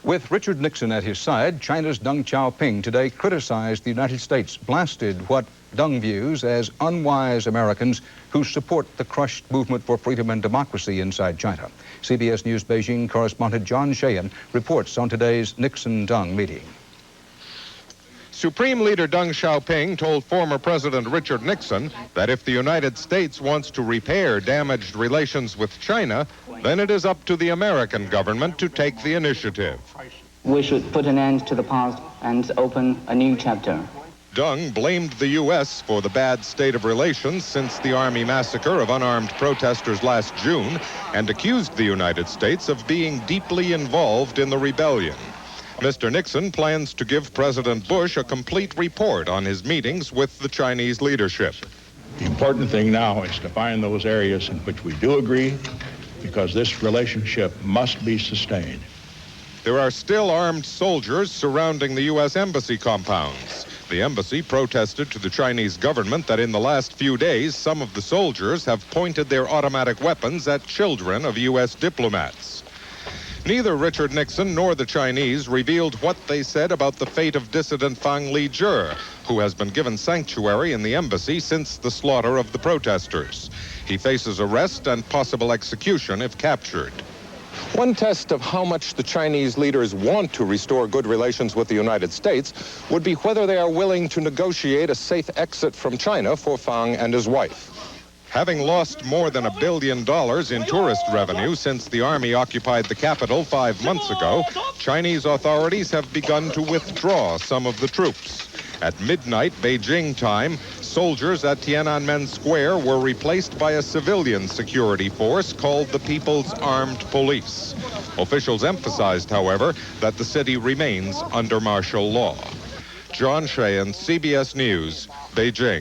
With Richard Nixon at his side, China's Deng Xiaoping today criticized the United States, blasted what Deng views as unwise Americans who support the crushed movement for freedom and democracy inside China. CBS News Beijing correspondent John Sheehan reports on today's Nixon-Deng meeting. Supreme Leader Deng Xiaoping told former President Richard Nixon that if the United States wants to repair damaged relations with China, then it is up to the American government to take the initiative. We should put an end to the past and open a new chapter. Deng blamed the U.S. for the bad state of relations since the Army massacre of unarmed protesters last June and accused the United States of being deeply involved in the rebellion. Mr. Nixon plans to give President Bush a complete report on his meetings with the Chinese leadership. The important thing now is to find those areas in which we do agree, because this relationship must be sustained. There are still armed soldiers surrounding the U.S. embassy compounds. The embassy protested to the Chinese government that in the last few days, some of the soldiers have pointed their automatic weapons at children of U.S. diplomats. Neither Richard Nixon nor the Chinese revealed what they said about the fate of dissident Fang Lijie, who has been given sanctuary in the embassy since the slaughter of the protesters. He faces arrest and possible execution if captured. One test of how much the Chinese leaders want to restore good relations with the United States would be whether they are willing to negotiate a safe exit from China for Fang and his wife. Having lost more than $1 billion in tourist revenue since the army occupied the capital 5 months ago, Chinese authorities have begun to withdraw some of the troops. At midnight Beijing time, soldiers at Tiananmen Square were replaced by a civilian security force called the People's Armed Police. Officials emphasized, however, that the city remains under martial law. John Sheehan, CBS News, Beijing.